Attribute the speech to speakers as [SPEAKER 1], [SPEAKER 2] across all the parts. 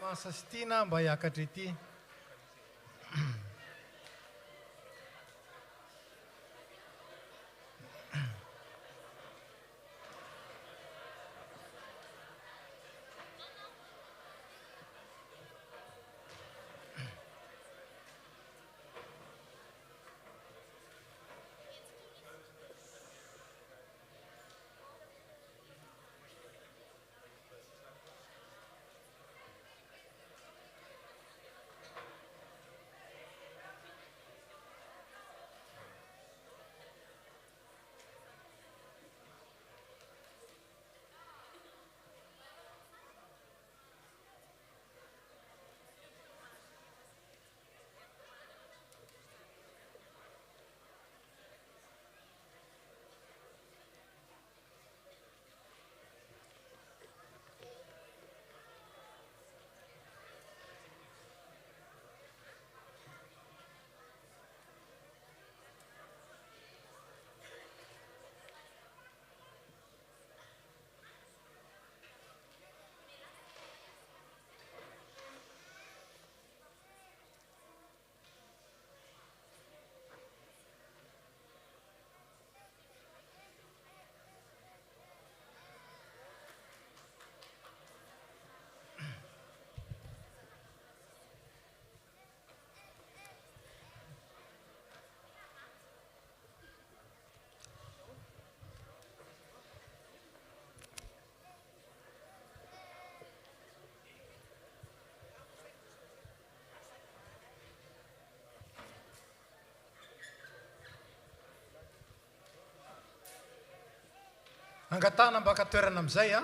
[SPEAKER 1] Masastina mba hiakatra ity. Angatana mba ka toerana amizay a.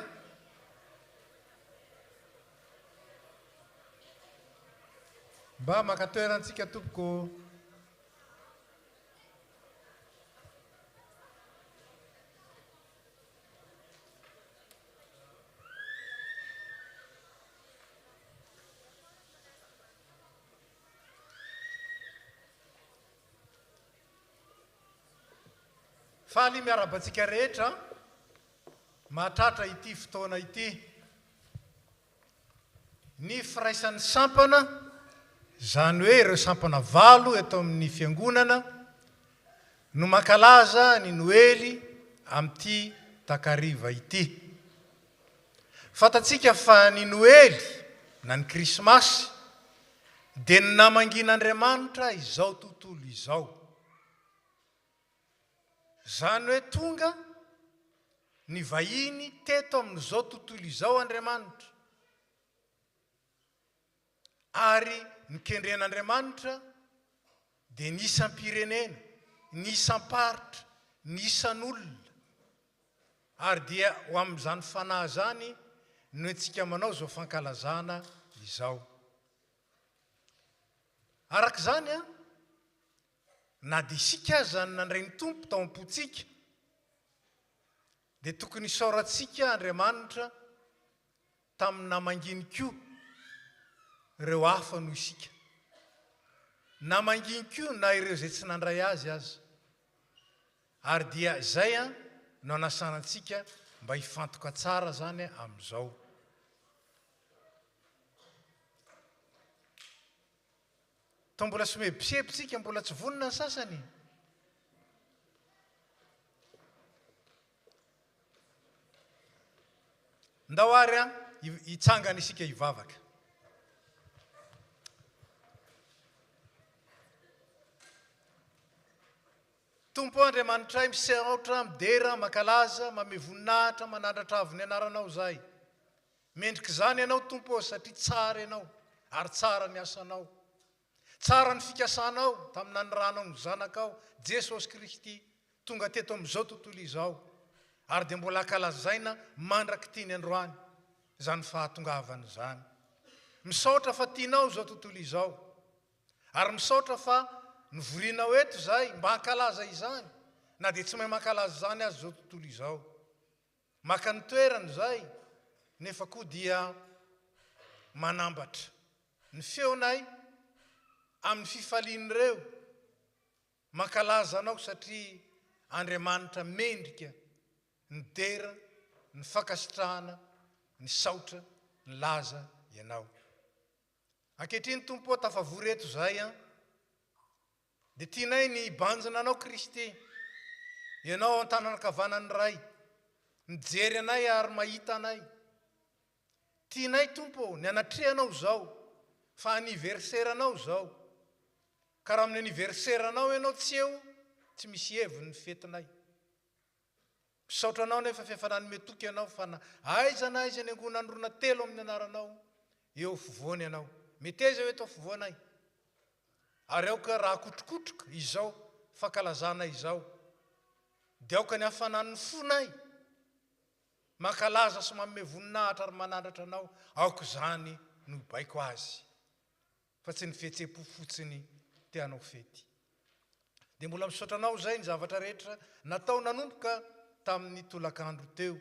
[SPEAKER 1] Mba maka toerantsika tompoko. Faly miarabatsika rehetra mahatratra ity fotoana ity. Ny firaisan'ny sampana, zany hoe ireo sampana valo eto amin'ny fiangonana, no mankalaza ny noely amin'ity takariva ity. Fatatsika fa ny noely na ny krismasy dia ny namangin'Andriamanitra izao tontolo izao. Zany hoe tonga ny vahiny teto amin'izao tontolo izao Andriamanitra. Ary ny kendren'Andriamanitra dia ny isam-pirenena, ny isam-paritra, ny isan'olona. Ary dia ho amin'izany fanahy zany no antsika manao izao fankalazana izao. Araka izany na dia isika zany nandray ny tompo tao am-pontsika, dia tokony isaorantsika Andriamanitra tamin'ny namanginy koa ireo hafa noho isika. Namanginy koa na ireo izay tsy nandray azy aza. Ary dia izay no anasanantsika mba hifantoka tsara zany amin'izao. Toa mbola tsy mebisebitsika, mbola tsy vonona ny sasany. Ndao ary hitsangana isika hivavaka. Tompo Andriamanitray, misaotra, midera, mankalaza, manome voninahitra, manandratra avy ny anaranao zay. Mendrika izany ianao Tompo satria tsara ianao, ary tsara ny asanao. Tsara ny fikasanao tamin'ny naniranao ny zanakao Jesosy Kristy tonga teto amin'izao tontolo izao. Ary dia mbola ankalazaina mandraky tiany androany zany fahatongavany zany. Misaotra fa tianao izao tontolo izao. Ary misaotra fa novorinao eto zay mba hankalaza izany, na dia tsy mahay mankalaza zany azy izao tontolo izao. Maka ny toerany zay, nefa koa dia manambatra ny feonay amin'ny fifalian'ireo mankalaza anao satria Andriamanitra mendrika ny dera, ny fankasitrahana, ny saotra, ny laza ianao. Ankehitriny Tompo tafavory eto zay dia tianay ny banjina anao Kristy. Ianao an-tananakavanany ray, mijery anay ary mahita anay. Tianay Tompo ny anatrehanao zao, fa aniverseranao zao. Ka raha amin'ny aniverseranao ianao tsy eo, tsy misy heviny ny fetinay. Misaotra anao nefa fihafanany metoky ianao fa na aiza na aiza ny angona androna telo amin'ny anaranao, eo fovoany ianao. Mety aiza hoe tao fovoanay. Ary aoka raha kotrokotroka izao fankalazana izao, dia aoka ny hafanan'ny fonay mankalaza sy manome voninahitra ary manandratra anao, aoka izany no baiko azy, fa tsy ny fihetseham-po fotsiny tianao fety. Dia mbola misaotra anao zay ny zavatra rehetra natao nanomboka tamin'ny tolakandro teo.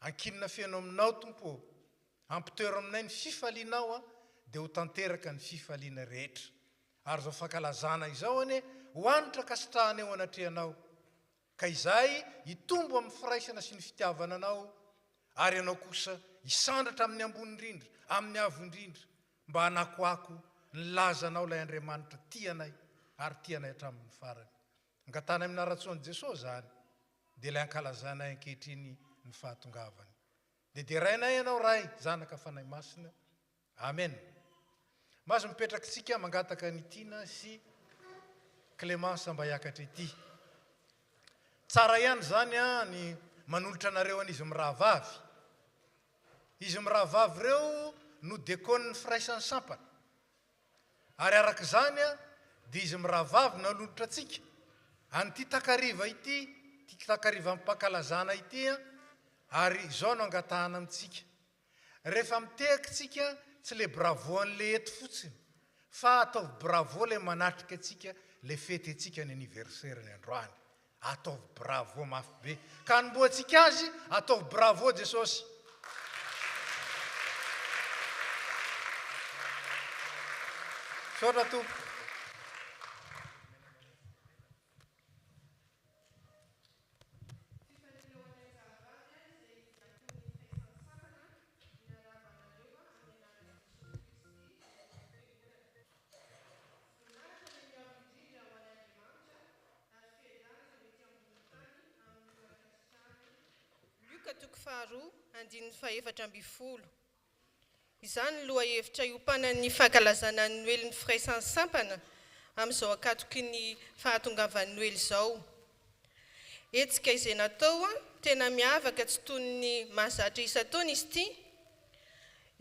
[SPEAKER 1] Ankinina feno aminao Tompo, ampitoero aminay ny fifalianao dia ho tanteraka ny fifaliana rehetra. Ary zao fankalazana izao ho anitra kasitrahana eo anatrehanao. Ka izay hitombo amin'ny firaisana sy ny fitiavana anao, ary ianao kosa hisandratra amin'ny ambony indrindra, amin'ny avo indrindra, mba hanakoako ny lazanao ilay Andriamanitra tianay ary tianay hatramin'ny farany. Angatana amin'ny anaratsoan'i Jesosy zany, dia ilay ankalazanay ankehitriny ny fahatongavany. Dia derainay ianao ray, zanaka fanahy masina. Amen. Mazo mipetraka tsika mangataka ny tiana sy Clémence mba hiakatra ity. Tsara ihany zany ny manolotra anareo an'izy mirahavavy. Izy mirahavavy ireo no dekônin'ny firaisan'ny sampana. Ary araka izany dia izy mirahavavy nanolotra antsika an'ity takariva ity, ity takariva ampankalazana ity, ary izao no angatahana amintsika. Rehefa mitehaka tsika tsy le bravo an'le eto fotsiny, fa ataovy bravo le manatrika antsika le fety antsika ny aniverserany androany. Ataovy bravo mafy be. Ka anomboantsika azy, ataovy bravo Jesosy. Saotra Tompo.
[SPEAKER 2] faharoa andin'ny faefatra amby folo. Izany loha hevitra iompanan'ny fankalazana ny noelin'ny firaisan'ny sampana amin'izao akatoky ny fahatongavan'ny noely izao. Hetsika izay natao tena miavaka tsy toy ny mahazatra isan-taona izy ity.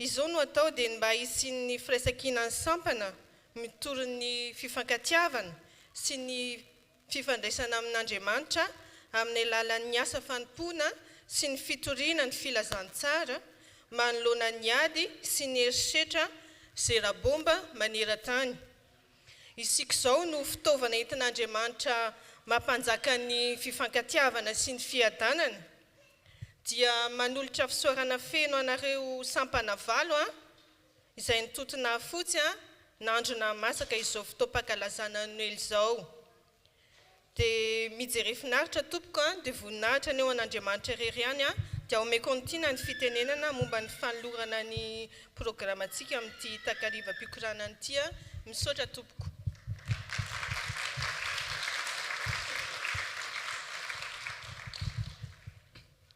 [SPEAKER 2] Izao no atao dia mba hisian'ny firaisan-kinan'ny sampana mitory ny fifankatiavana sy ny fifandraisana amin'Andriamanitra amin'ny alalan'ny asa fanompoana sy ny fitoriana ny filazantsara manoloana ny ady sy ny herisetra izay rabomba maneran-tany. Isika izao no fitaovana entin'Andriamanitra mampanjaka ny fifankatiavana sy ny fiadanana, dia manolotra fisaorana feno anareo sampana valo izay nitotona fotsy nandrona masaka izao fotoam-pankalazana Noely izao. Dia mijery finaritra tompoko dia voninahitra ny eo an'Andriamanitra irery ihany dia omeko kontina ny fitenenana momba ny fanolorana ny programantsika amin'ity takarivam-pikorana ity. Misaotra tompoko.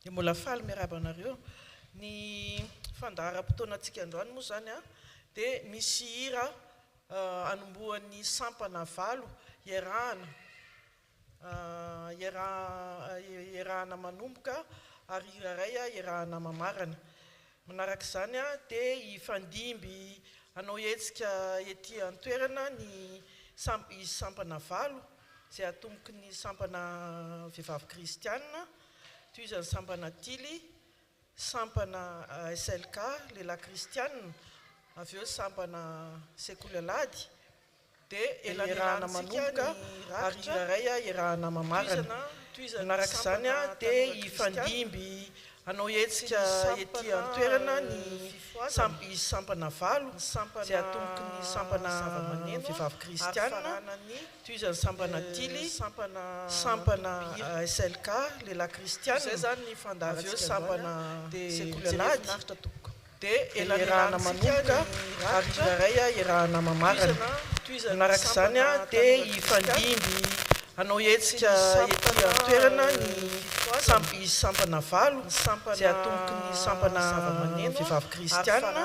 [SPEAKER 3] Dia mbola faly miaraba anareo. Ny fandaharam-potoanantsika androany moa zany dia misy hira anombohan'ny sampana valo iarahana manomboka ary hira iray iarahana mamarana. Manaraka izany dia hifandimby anao hetsika ety an-toerana ny sampana valo izay atomboky ny sampana vehivavy kristianina, toy izany sampana tily, sampana SLK lehilahy kristianina, avy eo sampana sekulalady, dia elanirana manomboka ary hira iray iarahana mamarana. Manaraka izany dia hifandimby anao hetsika ety an-toerana ny sampana valo izay atomboky ny sampana vehivavy kristianina, toy izany sampana tily, sampana SLK lehilahy kristianina, avy eo sampana sekulalady, dia elanirana manomboka ary hira iray iarahana mamarana. Manaraka izany dia hifandimby anao hetsika ety an-toerana ny sampana valo izay atomboky ny sampana vehivavy kristianina,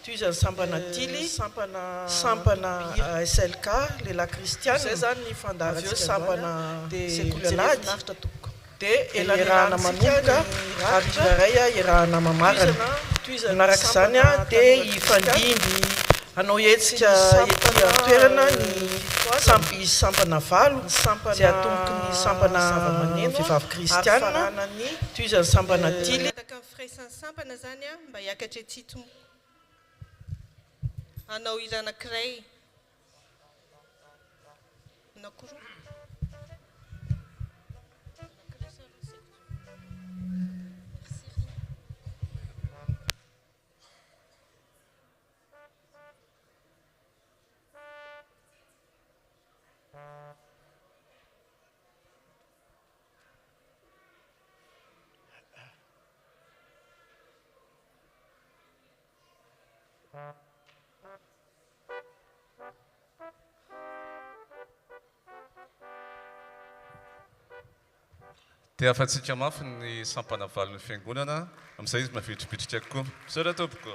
[SPEAKER 3] toy izany sampana tily, sampana SLK lehilahy kristianina, avy eo sampana sekulalady, dia elanirana manomboka ary hira iray iarahana mamarana. Manaraka izany dia hifandimby anao hetsika ety an-toerana ny sampana valo izay atomboky ny sampana vehivavy kristianina, toy izany sampana tily.
[SPEAKER 2] Firaisan'ny sampana zany mba hiakatra ety tompoko. Anao hira anankiray.
[SPEAKER 4] Dia afa-tsika mafy ny sampana valon'ny fiangonana, amin'izay izy mafitripitrika koa. Misaotra tompoko.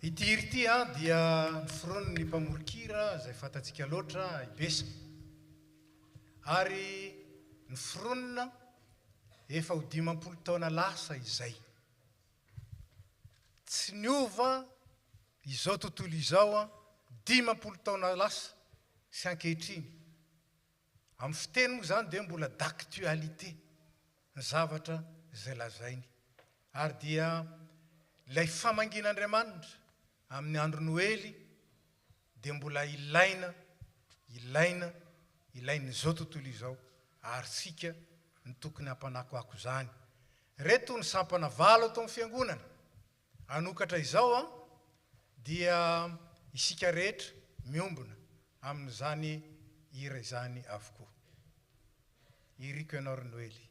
[SPEAKER 1] Ity ity a dia niforoniny ny mpamorikira izay fantatsika loatra ibesa ary niforonina efa ho 50 taona lasa izay tsy niova izao tontolo izao a 50 taona lasa sy ankehitriny amin'ny fiteny moa zany dia mbola d'actualité ny zavatra izay lazainy ary dia ilay famangin'Andriamanitra amin'ny andro Noely dia mbola ilaina izao tontolo izao ary sika ny tokony hampanakoako zany reto ny sampana valo atao amin'ny fiangonana anokatra izao a dia isika rehetra miombona amin'izany hira izany avokoa iriko ianao ry Noely.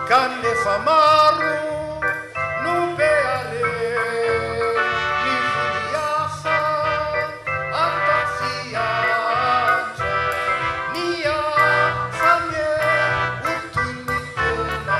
[SPEAKER 1] Kan efa maro no beare ny voliafa atafiatra ny afanye otonitona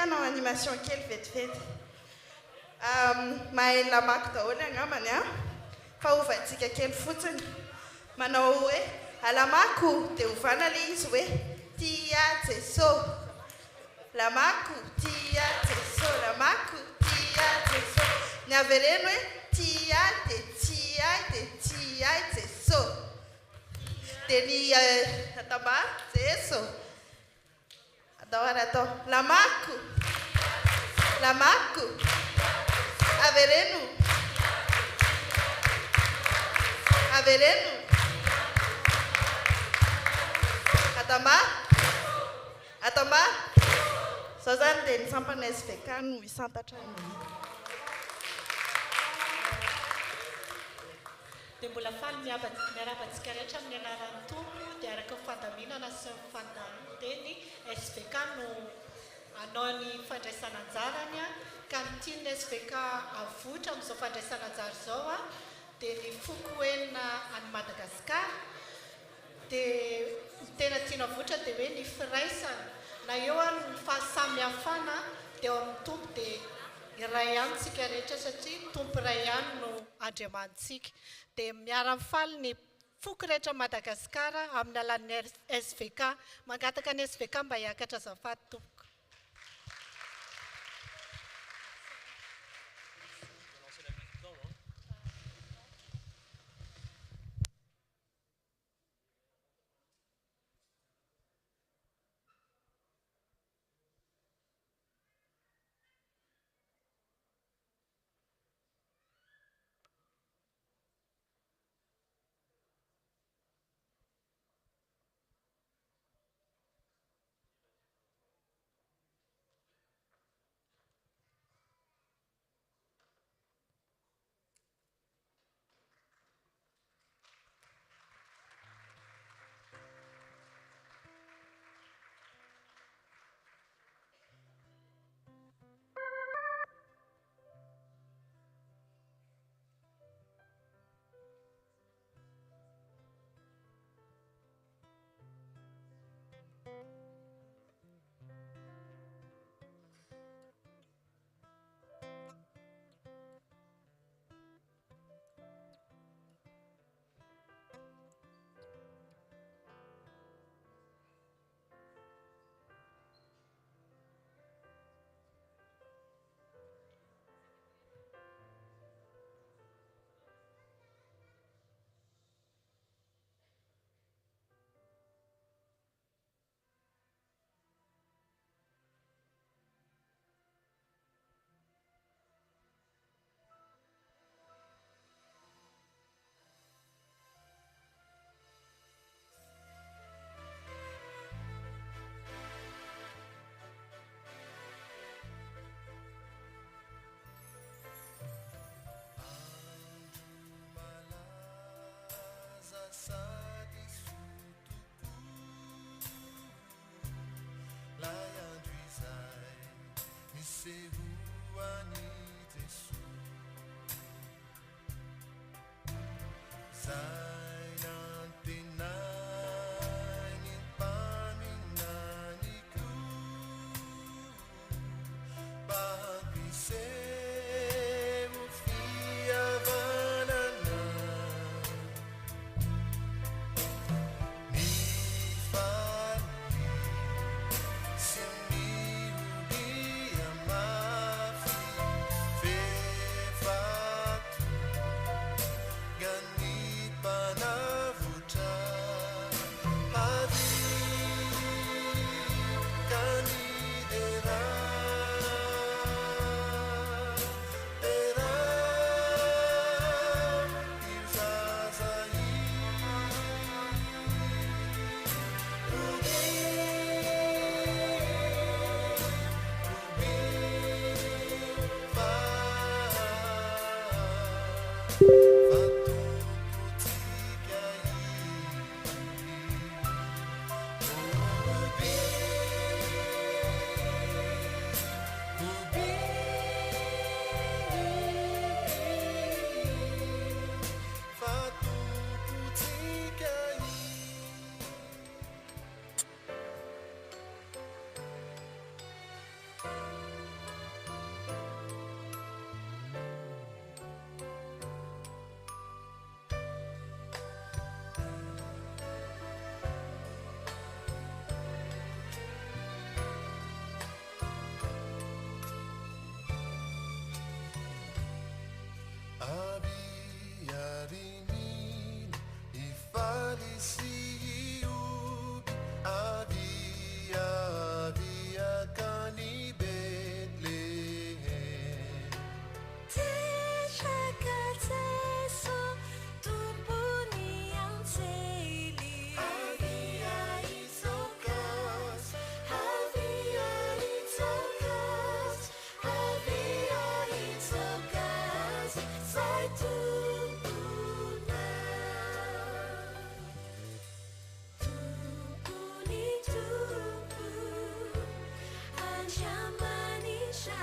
[SPEAKER 5] Tsika hanao animation kely vetivety. Mahay lamako daholo angambany a. Fa ovantsika kely fotsiny. Manao hoe alamako dia ovana le izy hoe tia Jesosy. Lamako tia Jesosy, lamako tia Jesosy. Ny avereno hoe tia Jesosy. Dia ny atamba Jesosy. Atao lamako. Lamako. Avereno. Avereno. Atamba. Zao zany dia ny sampana SVK no hisantatra ny.
[SPEAKER 6] Dia mbola faly miarabantsika rehetra amin'ny anaran'ny tompo dia araka ny fandaminana sy ny fandanteny SVK no hanao ny fandraisana anjarany ka nitiany SVK avotra amin'izao fandraisana anjara izao dia ny foko enina any Madagasikara dia ny tena tiana avotra dia hoe ny firaisana na eo ny fahasamihafana dia eo amin'ny tompo dia iray ihany tsika rehetra satria tompo iray ihany no andriamantsika dia miara-mifaly ny foko rehetra Madagasikara amin'ny alalan'ny SVK mangataka ny SVK mba hiakatra azafady tompoko.
[SPEAKER 7] aviarinina ifalisiubi aviakani Betlehem
[SPEAKER 8] Teshakateso tumpuni ang seli Havia itokas Havia itokas Havia itokas Sai tumpunan Tumpuni tumpu Anjamanisha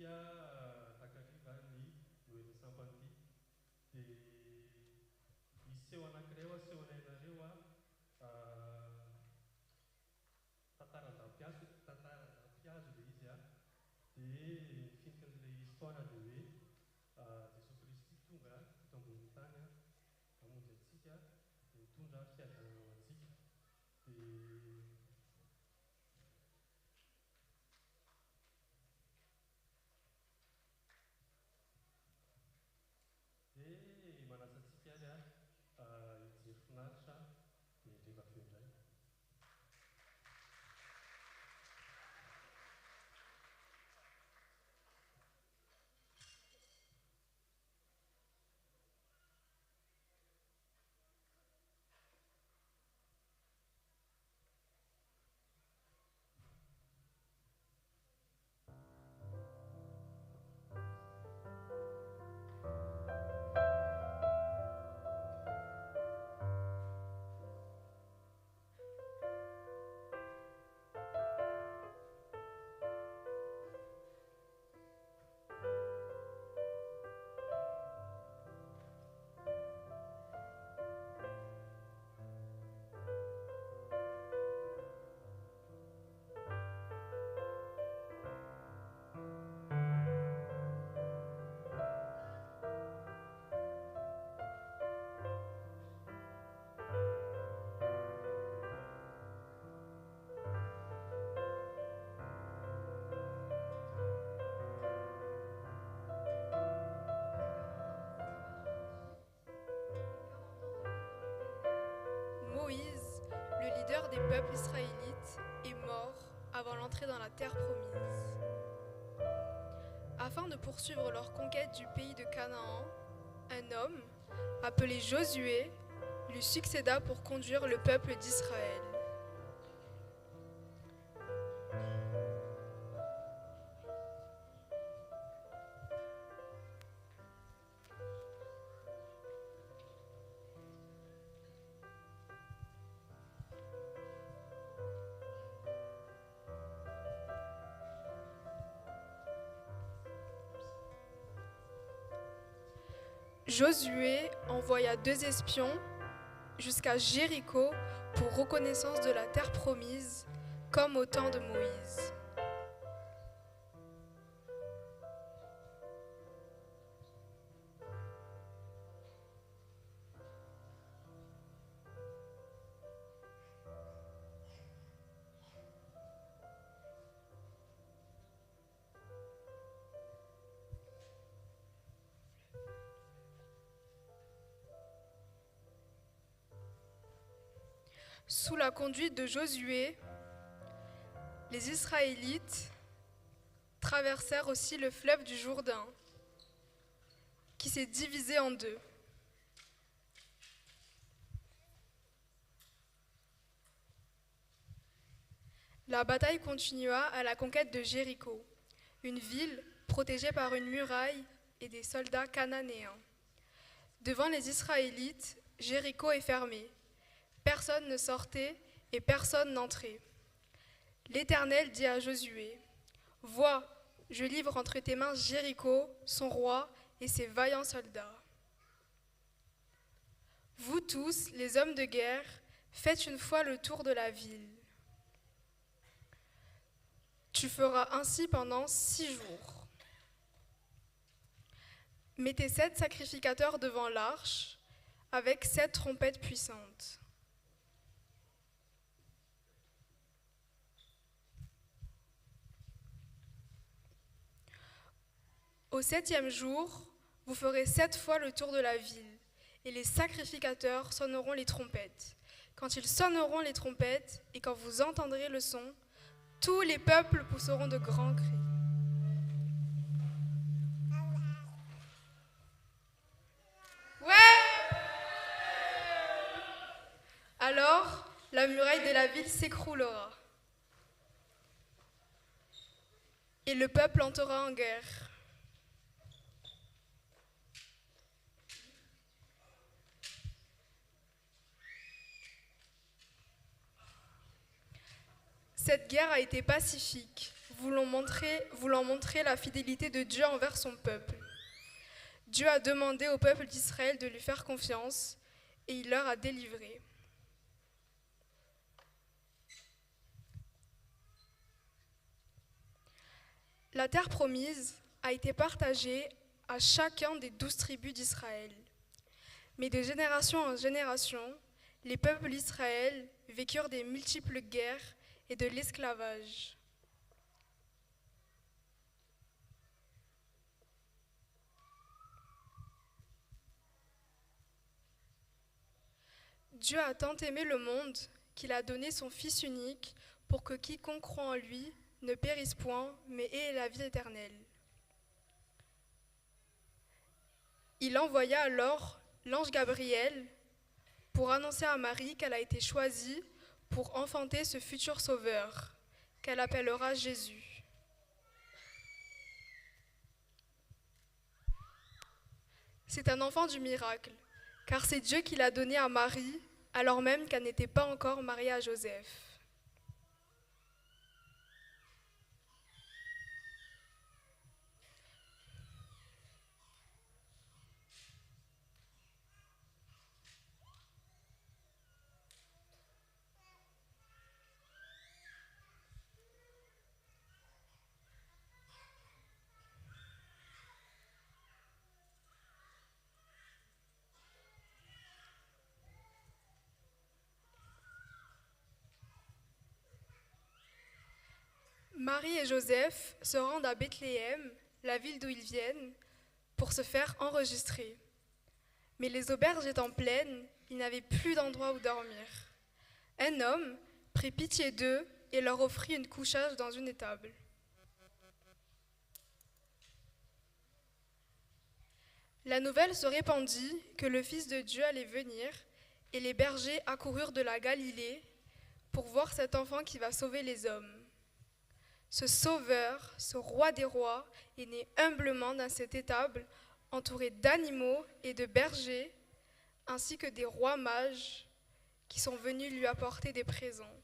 [SPEAKER 9] dia takariva ny noely sampanty dia iseho anankiray asehoanainareo tantaran-dampihazo ilay izy dia finikan'ilay histoire dia hoe Jesosy Kristy tonga eto ambony tany hamonjy antsika dia mitondra fiadanana ho antsika dia manasa antsika ary hijery finaritra dia rehefa feo indray.
[SPEAKER 10] Moïse, le leader des peuples israélites, est mort avant l'entrée dans la terre promise. Afin de poursuivre leur conquête du pays de Canaan, un homme, appelé Josué, lui succéda pour conduire le peuple d'Israël. Josué envoya 2 espions jusqu'à Jéricho pour reconnaissance de la terre promise, comme au temps de Moïse. Sous la conduite de Josué, les Israélites traversèrent aussi le fleuve du Jourdain, qui s'est divisé en 2. La bataille continua à la conquête de Jéricho, une ville protégée par une muraille et des soldats cananéens. Devant les Israélites, Jéricho est fermé. Personne ne sortait et personne n'entrait. L'Éternel dit à Josué, « Vois, je livre entre tes mains Jéricho, son roi et ses vaillants soldats. Vous tous, les hommes de guerre, faites une fois le tour de la ville. Tu feras ainsi pendant 6 jours. Mettez 7 sacrificateurs devant l'arche avec 7 trompettes puissantes. Au 7e jour, vous ferez 7 fois le tour de la ville, et les sacrificateurs sonneront les trompettes. Quand ils sonneront les trompettes, et quand vous entendrez le son, tous les peuples pousseront de grands cris. Ouais! Alors, la muraille de la ville s'écroulera, et le peuple entrera en guerre. Cette guerre a été pacifique. voulant montrer la fidélité de Dieu envers son peuple. Dieu a demandé au peuple d'Israël de lui faire confiance et il leur a délivré. La terre promise a été partagée à chacun des 12 tribus d'Israël. Mais de génération en génération, les peuples d'Israël vécurent des multiples guerres et de l'esclavage. Dieu a tant aimé le monde qu'il a donné son Fils unique pour que quiconque croit en lui ne périsse point, mais ait la vie éternelle. Il envoya alors l'ange Gabriel pour annoncer à Marie qu'elle a été choisie pour enfanter ce futur sauveur, qu'elle appellera Jésus. C'est un enfant du miracle, car c'est Dieu qui l'a donné à Marie, alors même qu'elle n'était pas encore mariée à Joseph. Marie et Joseph se rendent à Bethléem, la ville d'où ils viennent, pour se faire enregistrer. Mais les auberges étant pleines, ils n'avaient plus d'endroit où dormir. Un homme prit pitié d'eux et leur offrit une couchage dans une étable. La nouvelle se répandit que le Fils de Dieu allait venir, et les bergers accoururent de la Galilée pour voir cet enfant qui va sauver les hommes. Ce sauveur, ce roi des rois, est né humblement dans cette étable, entouré d'animaux et de bergers, ainsi que des rois mages qui sont venus lui apporter des présents.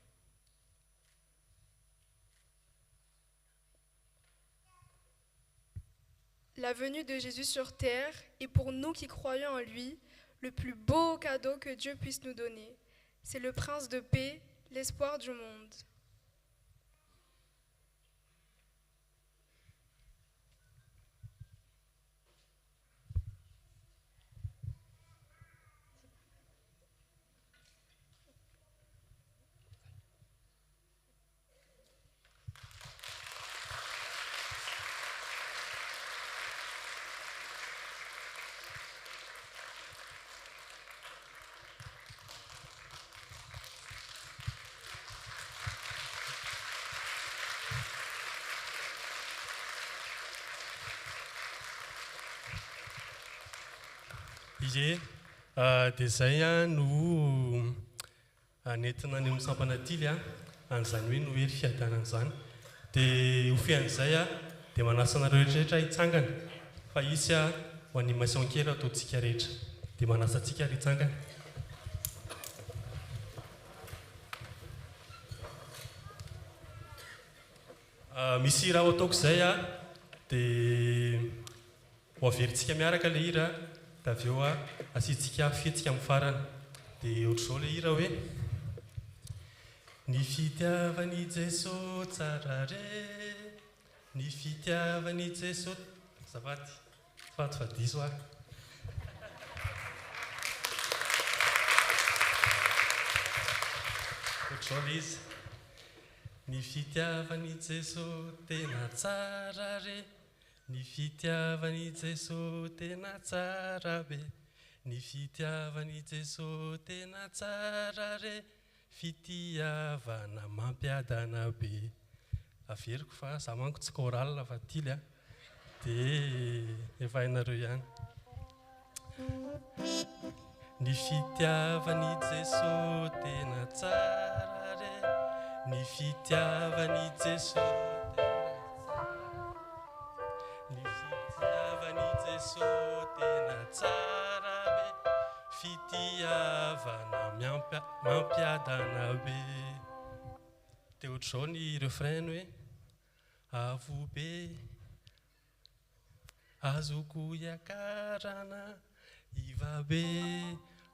[SPEAKER 10] La venue de Jésus sur terre est pour nous qui croyons en lui le plus beau cadeau que Dieu puisse nous donner. C'est le prince de paix, l'espoir du monde.
[SPEAKER 9] Ie, dia zay no nentina ny misampana tily an'izany hoe no hery fiadanan'izany. Dia ho fian'izay dia manasa anareo rehetrarehetra hitsangana fa isy ho animation kely ataontsika rehetra dia manasa antsika ary hitsangana. Misy raha ho ataoko izay dia ho averintsika miaraka ilay hira dia avy eo asiantsika fihetsika amin'ny farany. Dia ohatr'izao ilay hira hoe ny fitiavan'i Jesosy tsara re, ny fitiavan'i Jesosy zafady fa diso ohatr'izao ilay izy. Ny fitiavan'i Jesosy tena tsara re, ny fitiavan'i Jesosy tena tsara be, ny fitiavan'i Jesosy tena tsara re, fitiavana mampiadana be. Averiko fa za manko tsy chorale fa tily dia efa hainareo ihany. Ny fitiavan'i Jesosy tena tsara re, ny fitiavan'i Jesosy tena tsara be, fitiavana mampiadana be. Dia ohatr'izao ny refrain hoe avobe azoko iakarana ivabe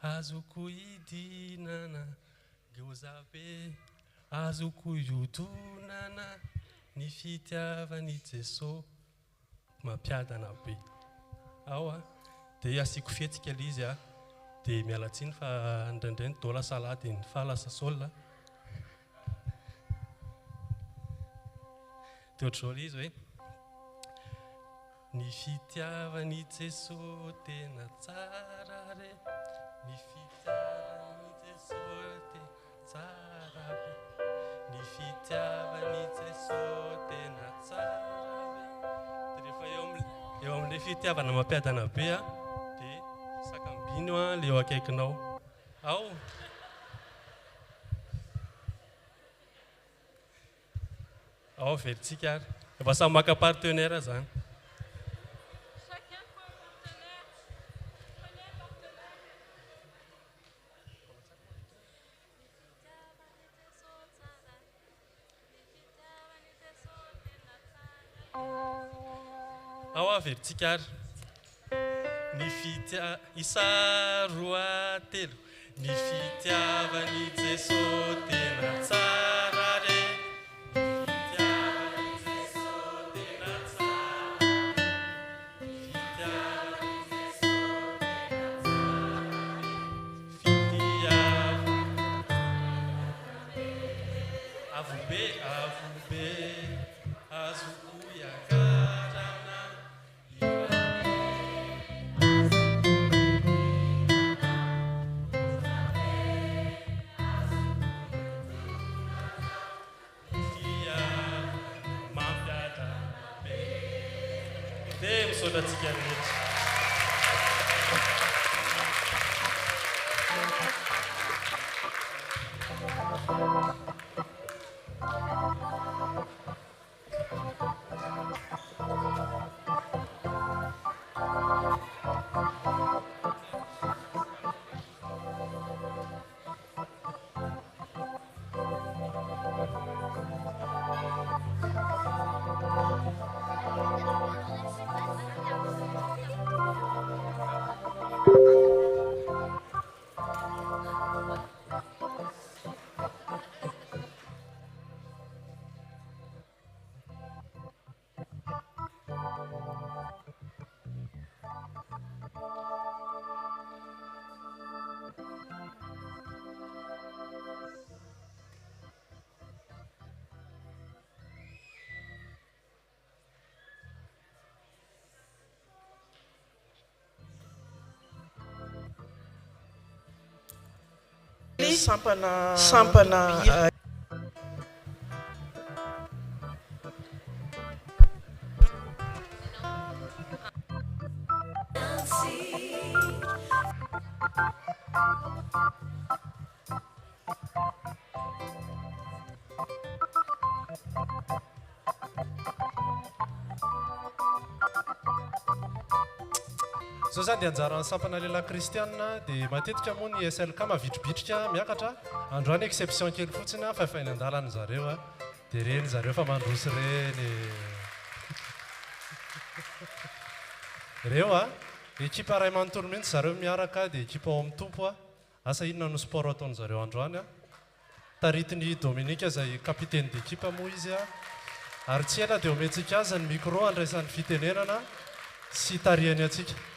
[SPEAKER 9] azoko idinana gozabe azoko iodonana ny fitiavany Jesosy mampiadana be ao a dia asiako fihetsika ilay izy a dia miala tsiny fa indraindray ny dôla salady ny falasa saola dia ohatr'izao ilay izy hoe ny fitiavany Jesosy tena tsara re ny fitiavany Jesosy tena tsara be ny fitiavany Jesosy tena tsara be dia rehefa eo amin'ilay fitiavana mampiadana be a dia sakambiny eo a ilay eo akaikinao ao ao velitsika ary efa samy maka partenaire zany ao averitsika ary ny isa roa telo ny fitiavany Jesosy tena tsara re fitiavany Jesosy tena tsara fitiavany Jesosy tena tsara fitiavany avobe azoko iakarana misaotratsika rehetra
[SPEAKER 3] sampana
[SPEAKER 11] zao zany dia anjaran'ny sampana lehilahy kristianina dia matetika moa ny SLK mavitribitrika miakatra androany exception kely fotsiny fa efa eny an-dalany zareo a dia reny zareo fa mandrosy reny reo a ekipa ray manontolo mihitsy zareo miaraka dia ekipa ao amin'ny tompo a asa inona no sport ataony zareo androany a taritiny Dominika izay kapitaine d'équipe moa izy a ary tsy ela dia omentsika azy ny micro andraisan'ny fitenenana sy tarihany atsika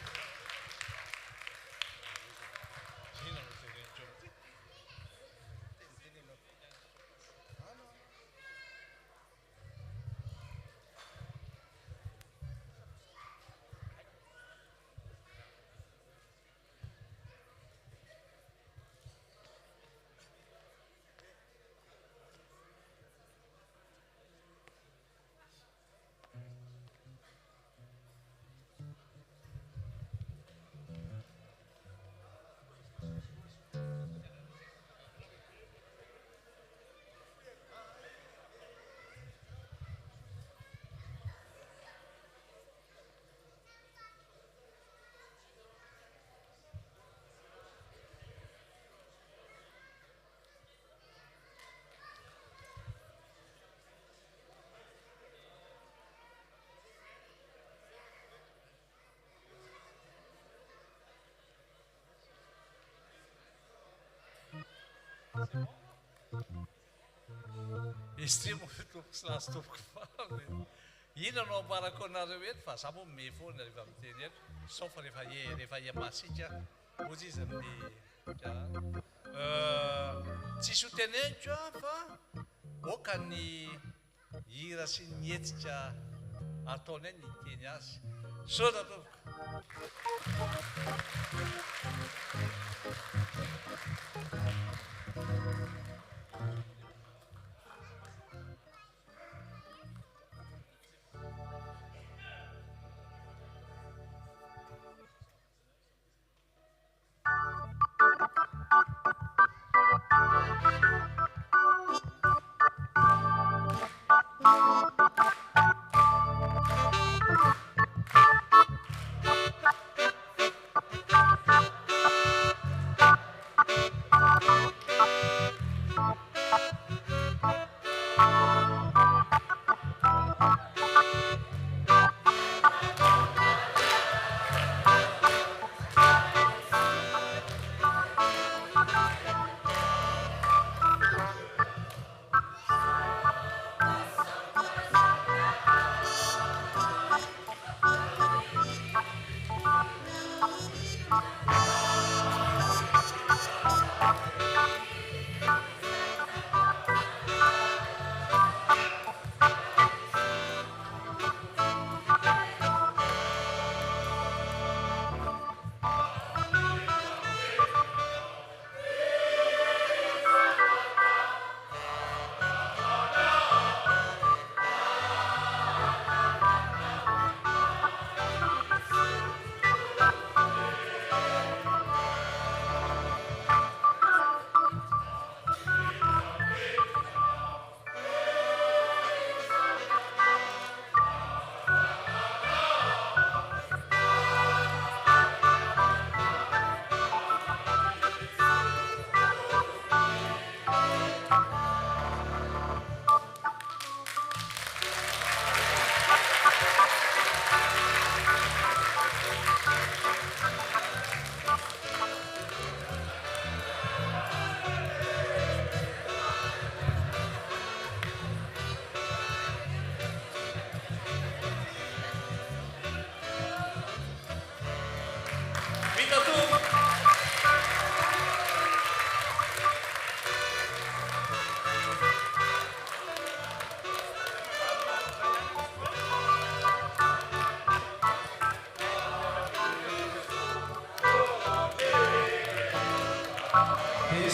[SPEAKER 12] izy ty moa tompoko sy lasy tompoko fa ina no ambarako anareo eny fa za moa me foana rehefa miteny eny sauf rehefa iamasika ozy izy amin'ny tsisy ho teneniko a fa oka ny hira sy ny hetsika ataony eny nyteny azy soda tompoko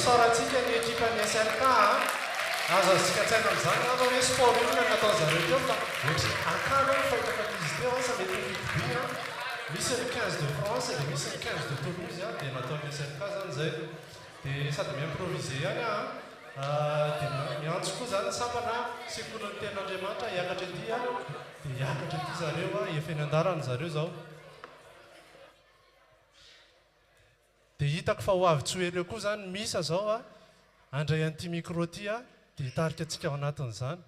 [SPEAKER 11] Soratsika ny ekipan'ny SRK aza sika tsaina amin'izany ava hoe sport io no natao zareo teo fa ohatry akano fahitaka izy teo sa mety fidibia misy ny 15 de France dia misy ny 15 de Toulouse dia nataon'ny SRK zany zay dia sady miimproviser ihany dia miantso koa zany sambana sekolin'ny ten'Andriamanitra hiakatra ety dia hiakatra ety zareo efa eny andarany zareo zao dia hitako fa ho avy tsy ho eleo koa zany misa zao andray an'ity micro ty dia hitarika antsika ao anatin'izany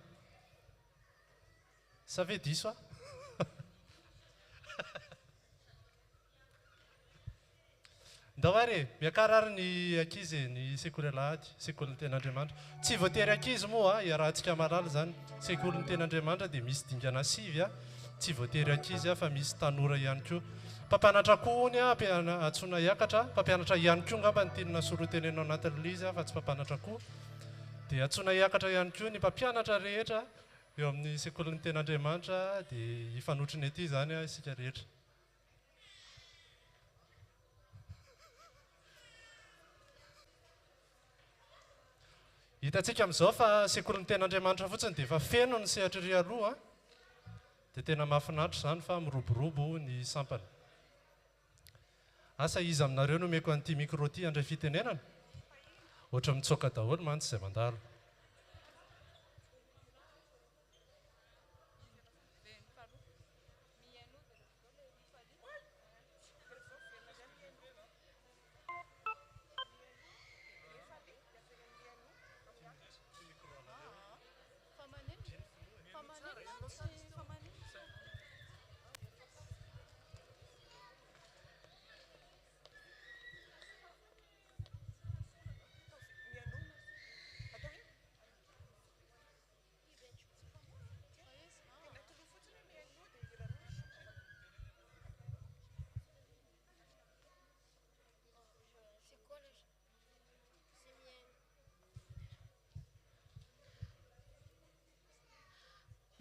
[SPEAKER 11] sa ve diso ndao ary miakarary ny ankizy ny sekoly alahady sekolin'ny ten'Andriamanitra tsy voatery ankizy moa iarahantsika malala zany sekolin'ny ten'Andriamanitra dia misy dingana sivy tsy voatery ankizy fa misy tanora ihany koa mpampianatra koa ony atsona hiakatra mpampianatra ihany koa ngamba ny tinina sorotenenao anatin'ilay izy fa tsy mpampianatra koa dia atsona hiakatra ihany koa ny mpampianatra rehetra eo amin'ny sekolin'ny ten'Andriamanitra dia hifanotriny ety zany isika rehetra hitantsika amin'izao fa sekolin'ny ten'Andriamanitra fotsiny dia efa feno ny sehatra ry aloha dia tena mahafinaritra zany fa miroborobo ny sampany asa izy aminareo no meko an'ity micro ty andray fitenenana ohatra mitsoaka daholo mantsy izay mandalo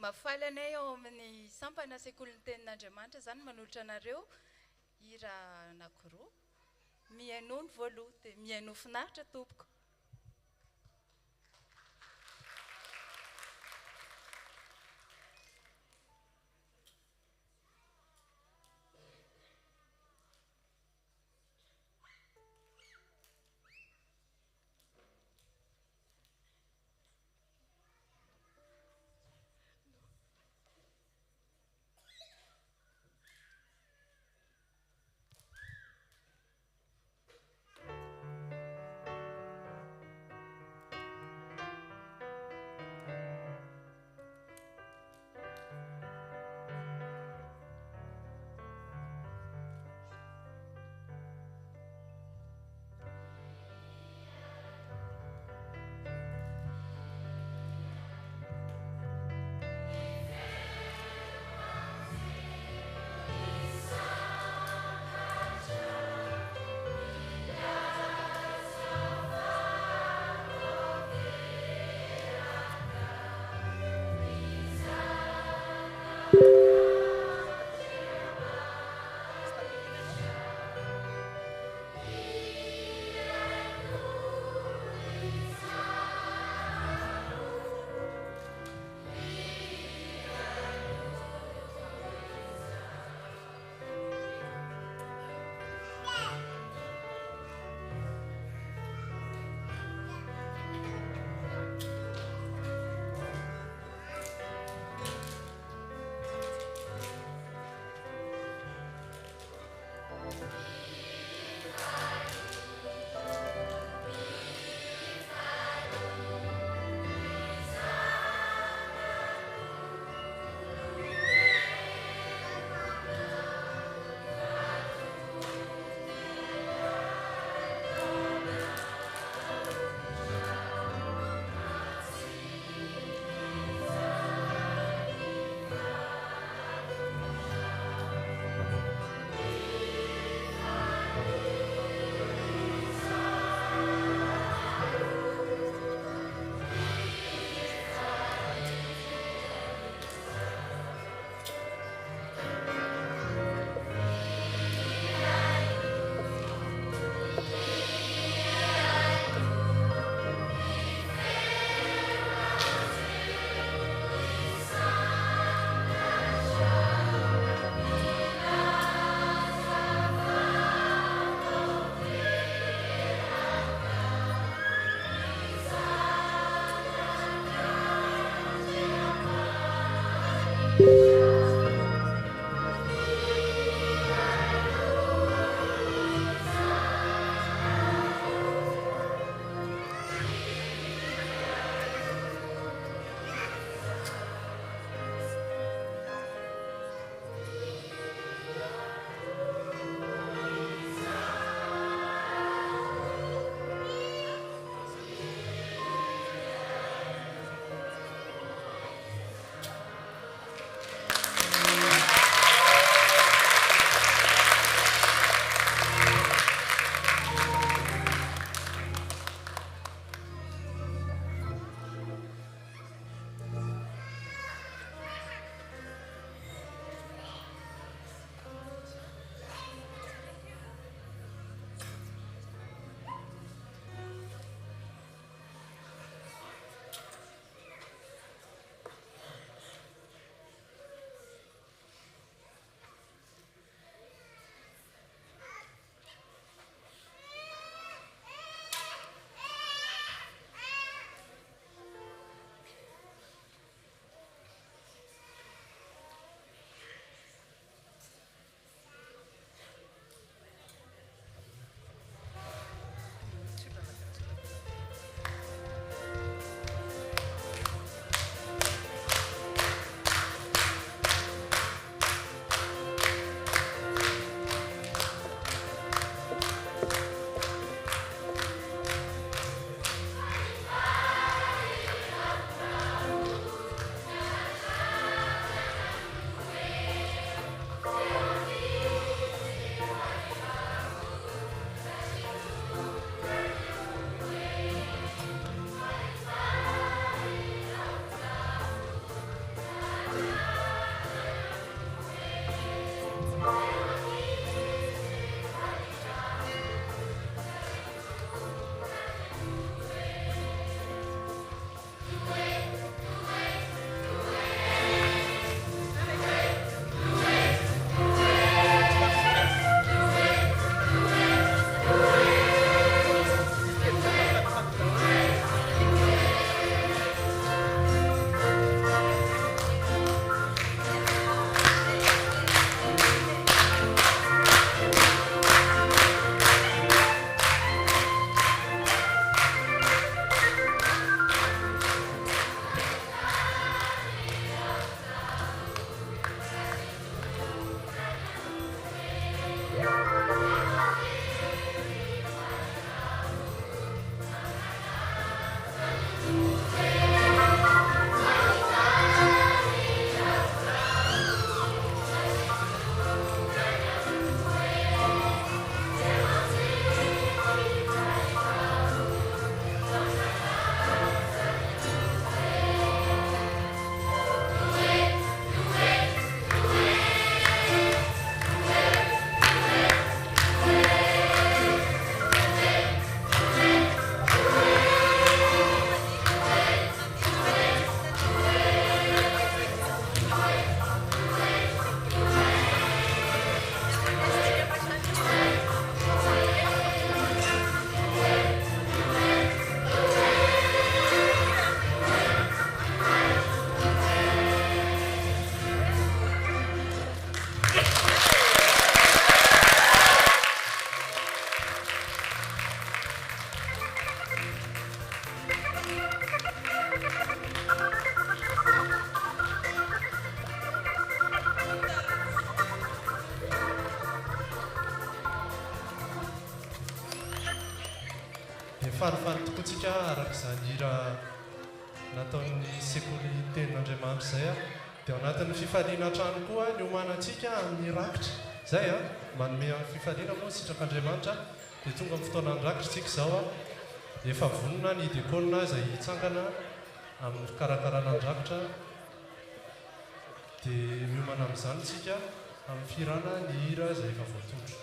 [SPEAKER 13] mafaly anay ao amin'ny sampana sekoly ny tenin'Andriamanitra zany manolotra anareo hira anankiroa mihaino ny voaloha dia mihaino finaritra tompoko.
[SPEAKER 11] dia farifaly tokoatsika arak'izany hira nataon'ny sekoly tenin'Andriamanitra izay a. Dia ao anatin'ny fifaliana trano koa ny omanantsika amin'ny rakitra zay a, manome fifaliana moa sitrak'Andriamanitra. Dia tonga amin'ny fotoana ny rakitra tsika izao a, efa vonona ny diakonina izay hitsangana amin'ny fikarakarana ny rakitra. Dia miomana amin'izany tsika amin'ny firana ny hira izay efa voatondro.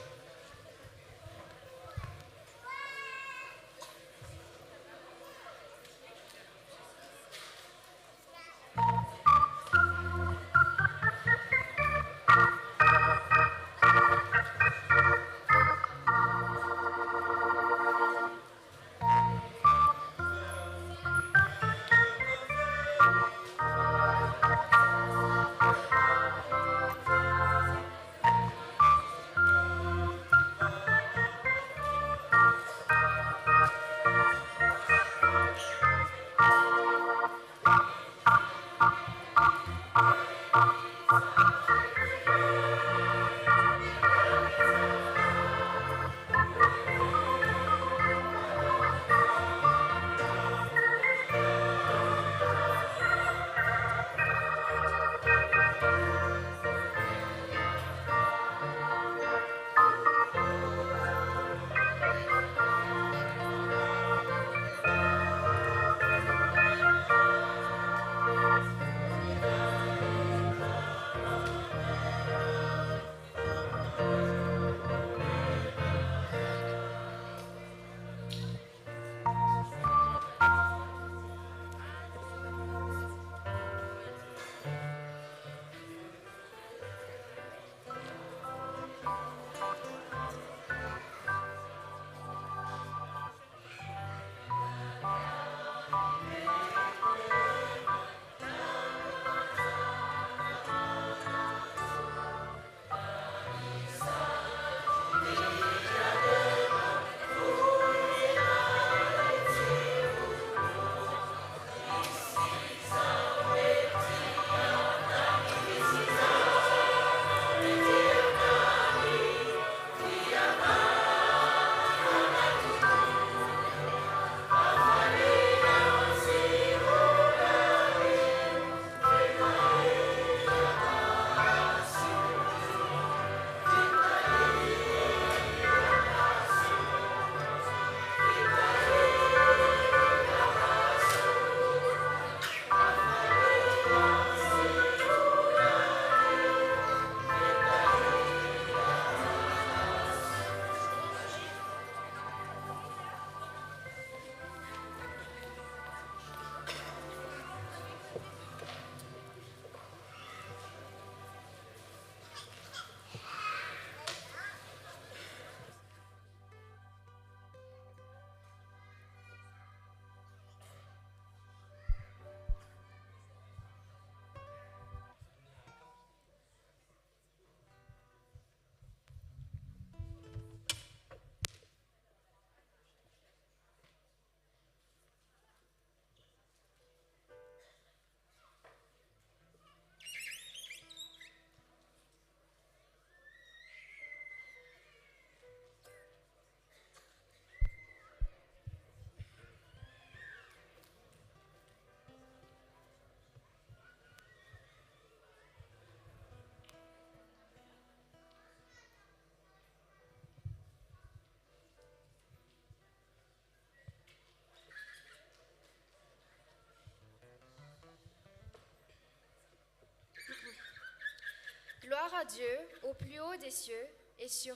[SPEAKER 14] Gloire à Dieu au plus haut des cieux et sur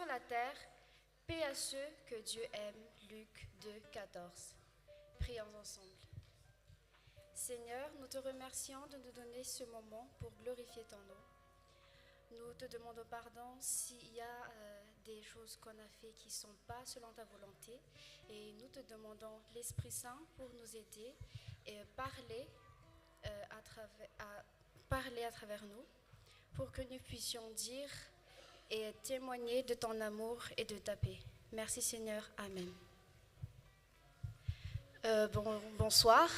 [SPEAKER 14] la terre, paix à ceux que Dieu aime. Luc 2, 14. Prions ensemble. Seigneur, nous te remercions de nous donner ce moment pour glorifier ton nom. Nous te demandons pardon s'il y a des choses qu'on a fait qui ne sont pas selon ta volonté. Et nous te demandons l'Esprit Saint pour nous aider et parler à travers nous, pour que nous puissions dire et témoigner de ton amour et de ta paix. Merci Seigneur. Amen. Bonsoir.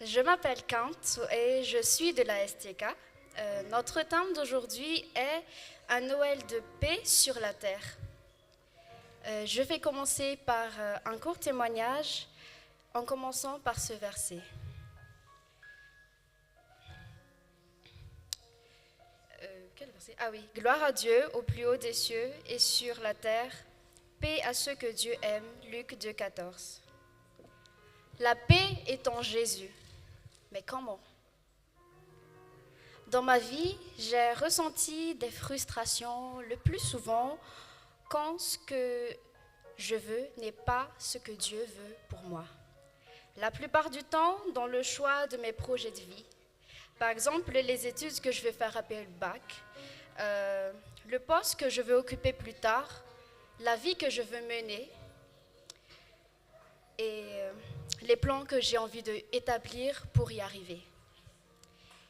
[SPEAKER 14] Je m'appelle Kant et je suis de la STK. Notre thème d'aujourd'hui est un Noël de paix sur la terre. Je vais commencer par un court témoignage en commençant par ce verset. Quel verset? Ah oui, gloire à Dieu au plus haut des cieux et sur la terre, paix à ceux que Dieu aime. Luc 2,14. La paix est en Jésus. Mais comment? Dans ma vie, j'ai ressenti des frustrations le plus souvent quand ce que je veux n'est pas ce que Dieu veut pour moi. La plupart du temps, dans le choix de mes projets de vie, par exemple les études que je vais faire après le bac, le poste que je veux occuper plus tard, la vie que je veux mener et les plans que j'ai envie d'établir pour y arriver.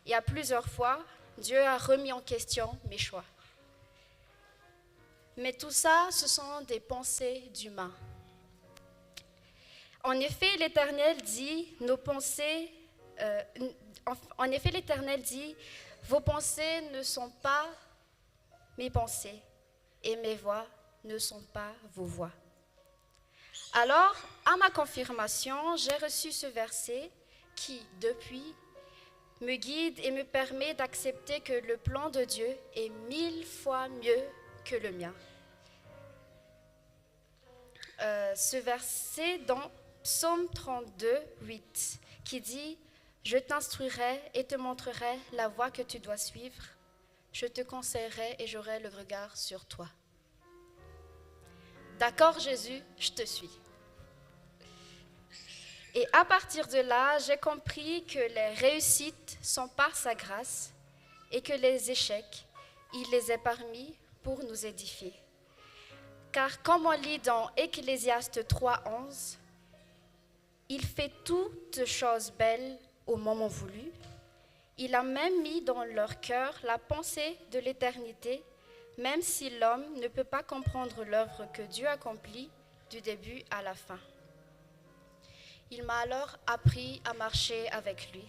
[SPEAKER 14] Et à plusieurs fois, Dieu a remis en question mes choix. Mais tout ça, ce sont des pensées d'humains. En effet, l'Éternel dit, vos pensées ne sont pas mes pensées et mes voix ne sont pas vos voix. Alors, à ma confirmation, j'ai reçu ce verset qui, depuis, me guide et me permet d'accepter que le plan de Dieu est 1000 fois mieux que le mien. Ce verset dans Psaume 32, 8, qui dit « Je t'instruirai et te montrerai la voie que tu dois suivre. Je te conseillerai et j'aurai le regard sur toi. » D'accord, Jésus, je te suis. Et à partir de là, j'ai compris que les réussites sont par sa grâce et que les échecs, il les a permis pour nous édifier. Car comme on lit dans Ecclésiaste 3,11, il fait toutes choses belles au moment voulu. Il a même mis dans leur cœur la pensée de l'éternité, même si l'homme ne peut pas comprendre l'œuvre que Dieu accomplit du début à la fin. Il m'a alors appris à marcher avec lui,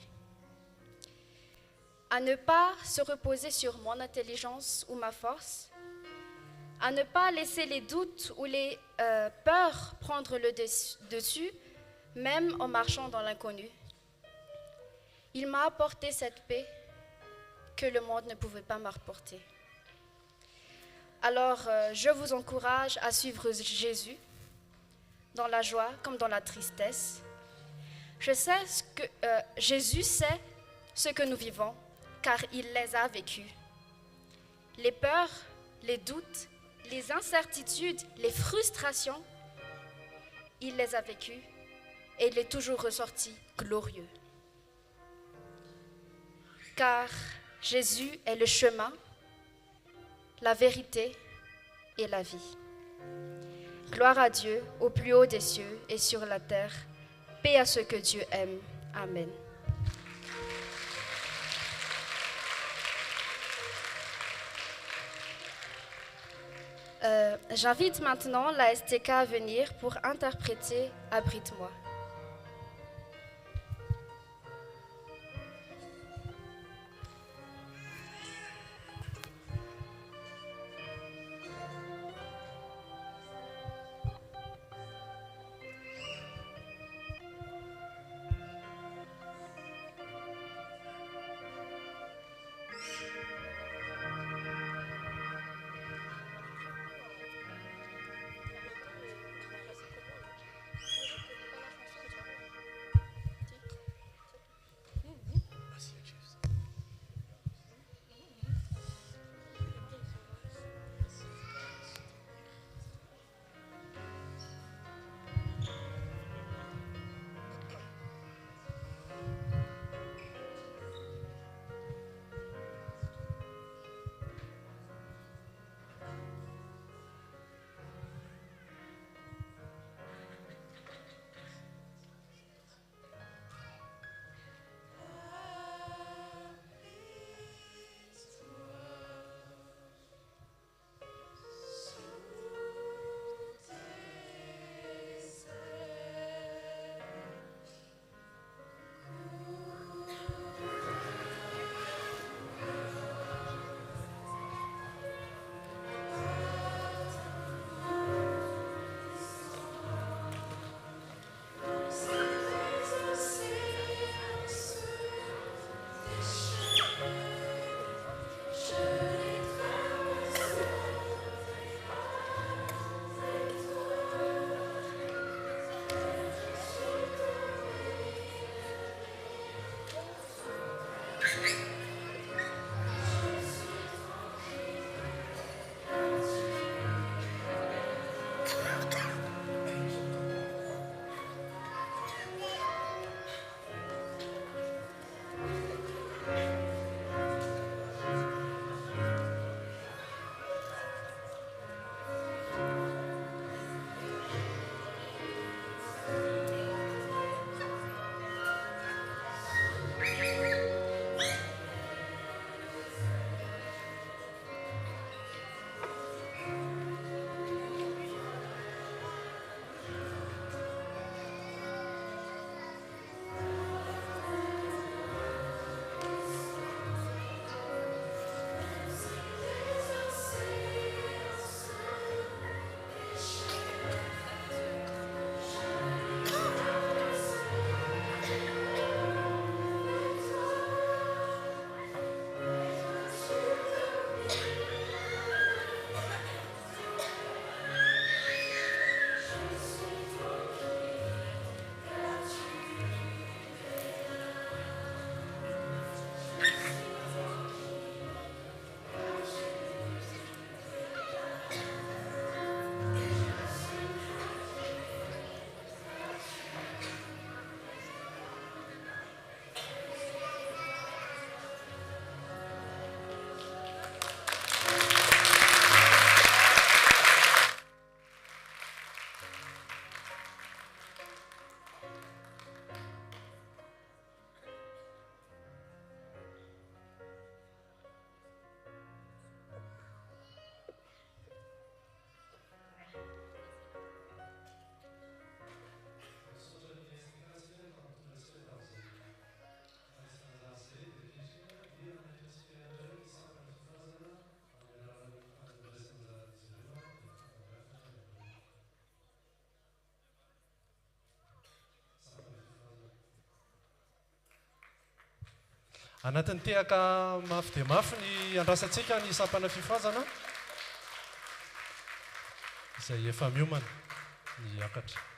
[SPEAKER 14] à ne pas se reposer sur mon intelligence ou ma force, à ne pas laisser les doutes ou les peurs prendre le dessus, même en marchant dans l'inconnu. Il m'a apporté cette paix que le monde ne pouvait pas m'apporter. Alors, je vous encourage à suivre Jésus dans la joie comme dans la tristesse. Je sais que Jésus sait ce que nous vivons, car il les a vécus. Les peurs, les doutes, les incertitudes, les frustrations, il les a vécus et il est toujours ressorti glorieux. Car Jésus est le chemin, la vérité et la vie. Gloire à Dieu au plus haut des cieux et sur la terre. Paix à ceux que Dieu aime. Amen. J'invite maintenant la STK à venir pour interpréter Abrite-moi.
[SPEAKER 11] anatin'ny tehaka mafy dia mafy ny andrasantsika ny sampana fifazana izay efa miomana ny akatra.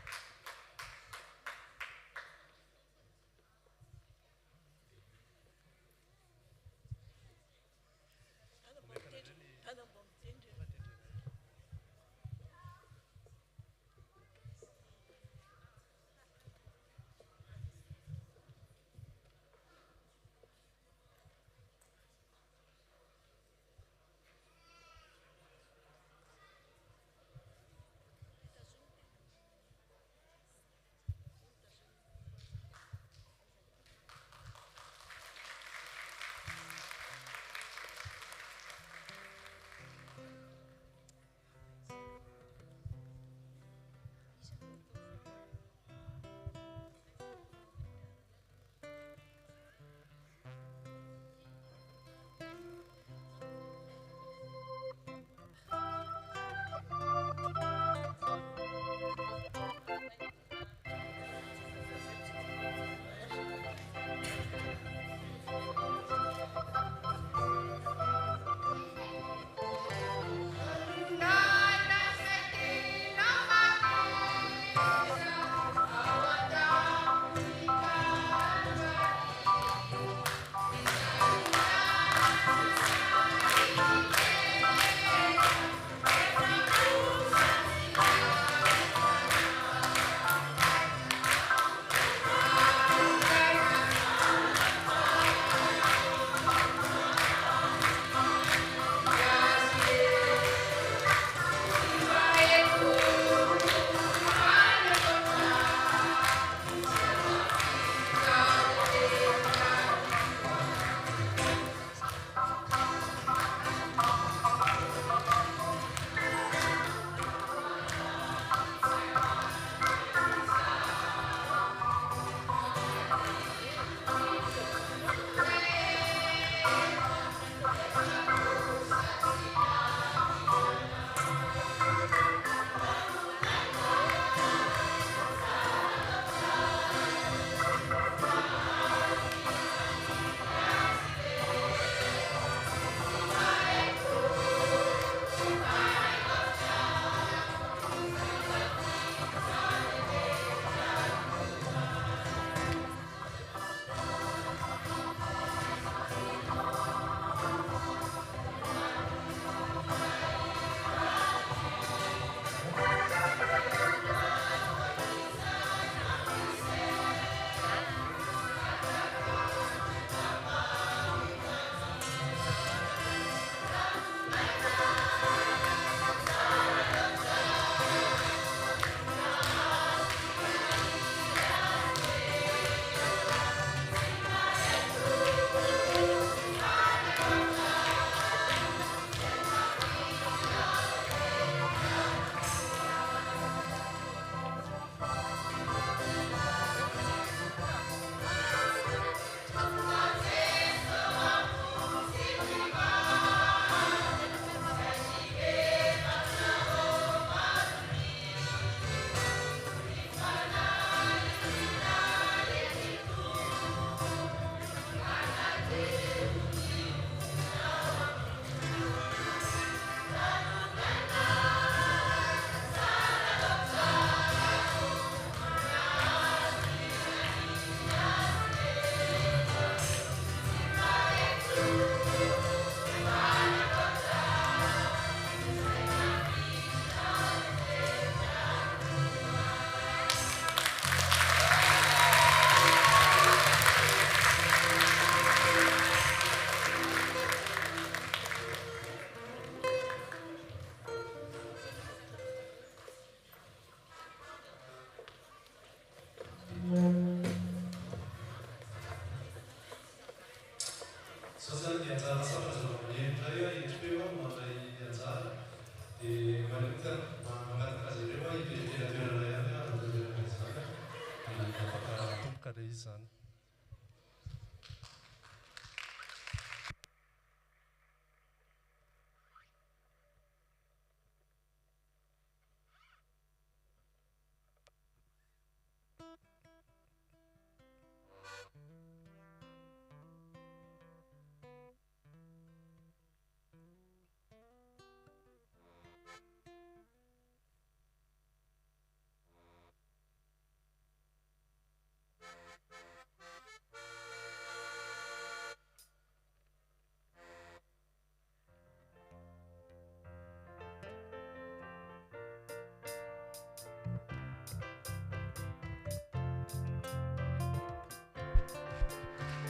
[SPEAKER 11] Izany.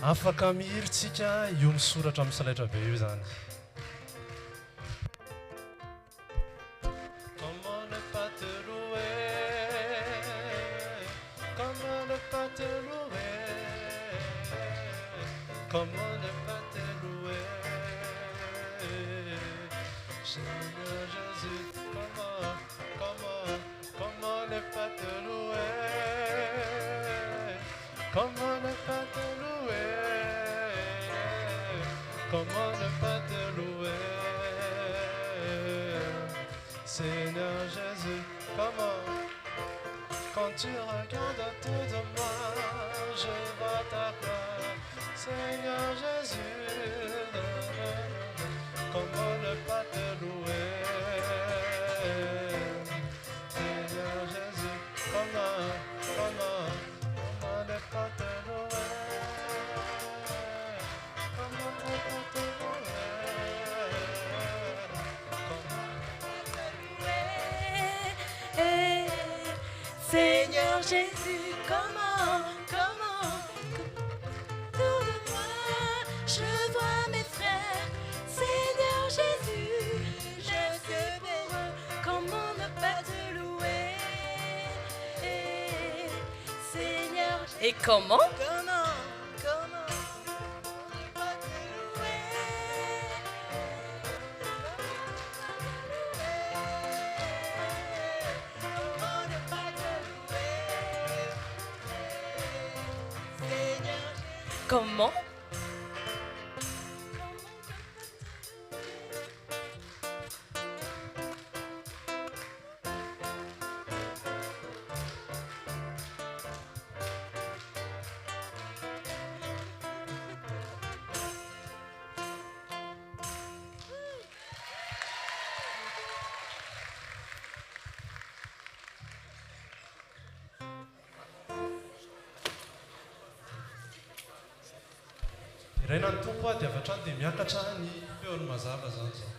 [SPEAKER 11] afaka mihiritsika io misoratra amin'ny salaitra be io zany. Comment ne pas te louer, comment ne pas te louer, comment ne pas te louer, Seigneur Jésus, comment ne pas te louer, comment ne pas te louer, comment ne pas te louer, Seigneur Jésus, comment, quand tu regardes autour de moi, je vois ta gloire, Seigneur Jésus, comment ne pas te louer, Seigneur Jésus, comment ne pas te louer, comment ne pas te
[SPEAKER 8] Eh, Seigneur Jésus, comment, autour de moi, je vois mes frères, Seigneur Jésus, je sais pour eux, comment ne pas te louer, Seigneur,
[SPEAKER 13] Et comment
[SPEAKER 8] comment ne pas te louer, comment ne pas te louer, Seigneur,
[SPEAKER 13] Comment
[SPEAKER 11] Iraina ny tompo a dia avy hatrany dia miakatra ny feon'ny mazava zany zao.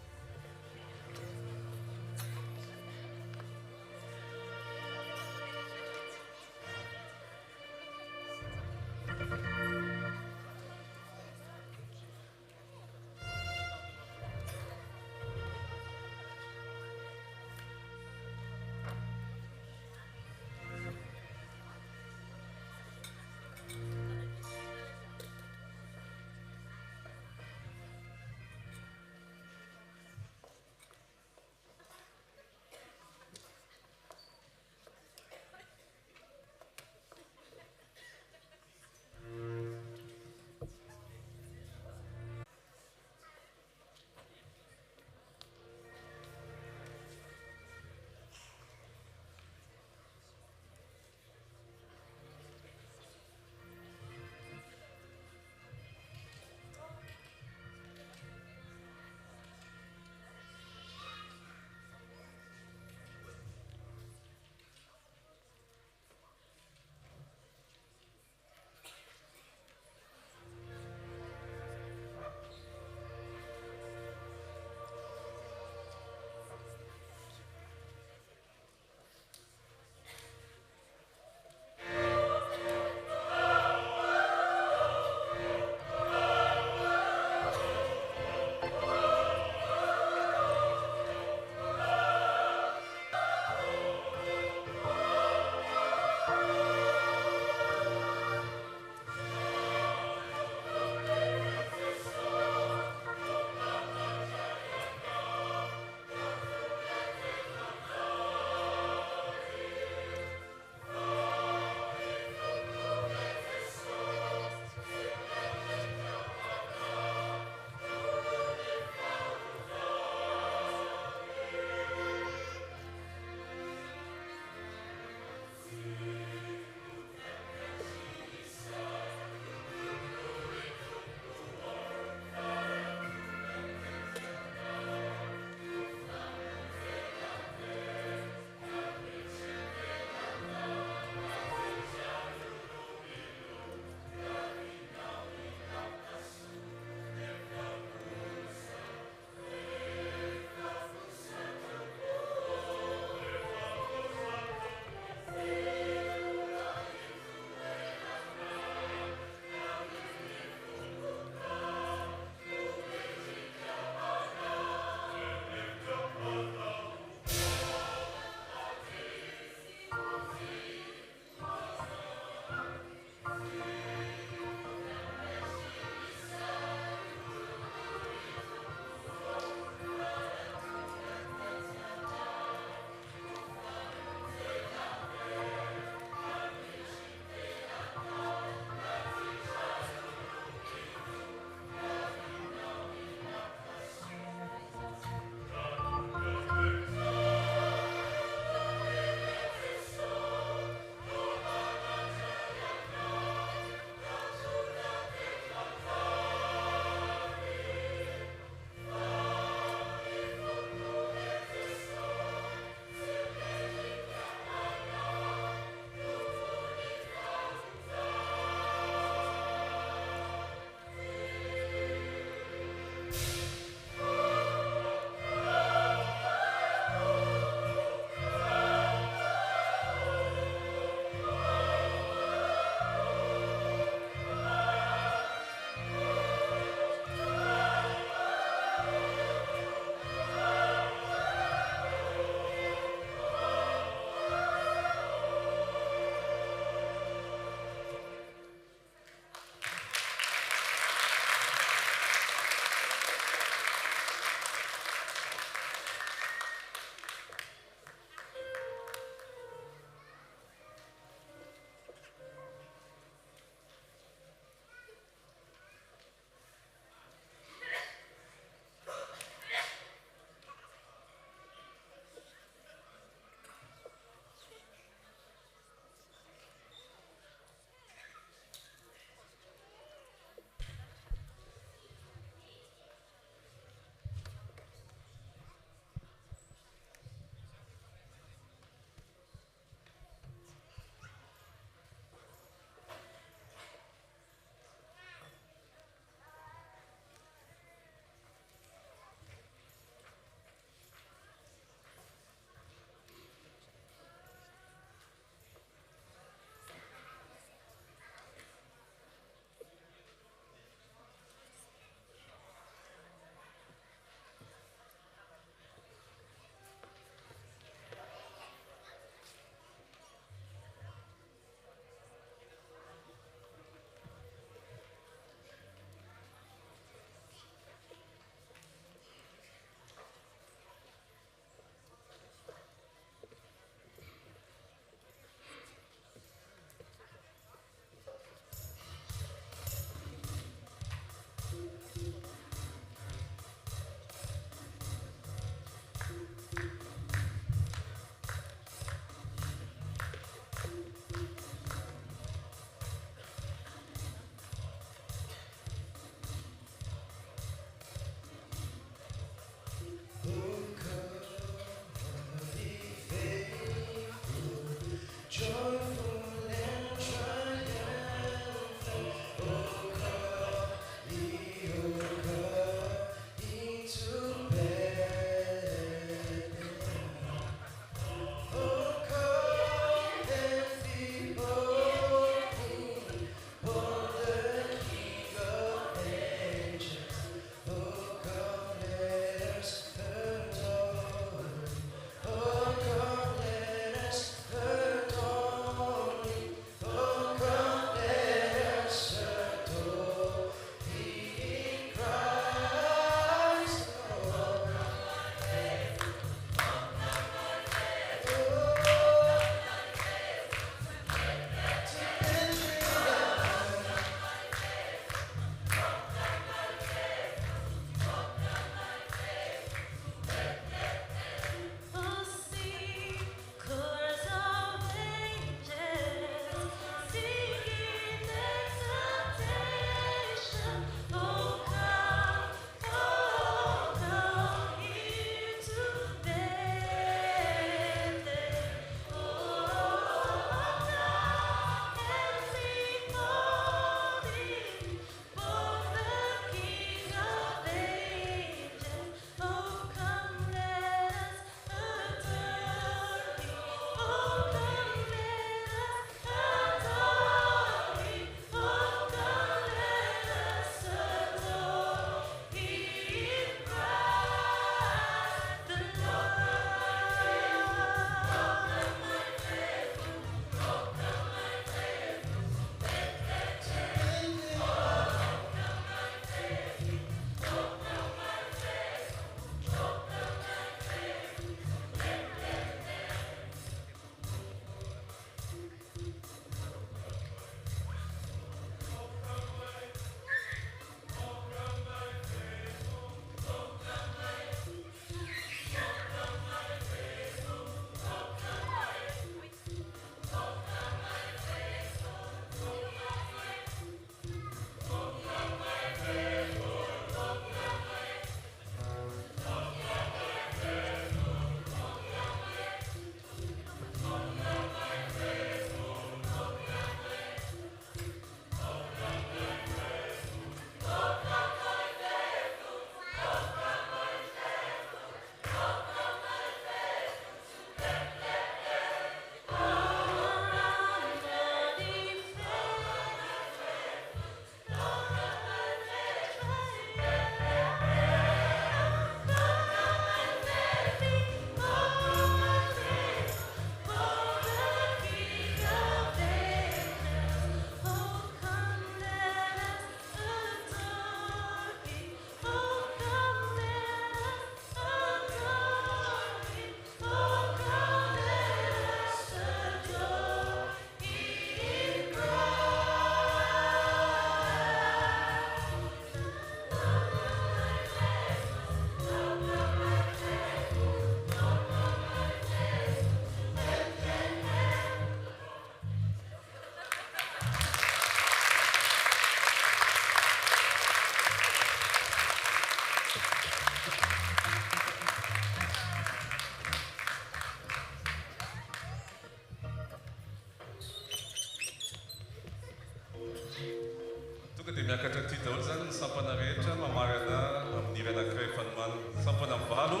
[SPEAKER 4] dia miakatra ty daholo zany ny sampana rehetra mamarana amin'ny iry anankiray fanomana sampana valo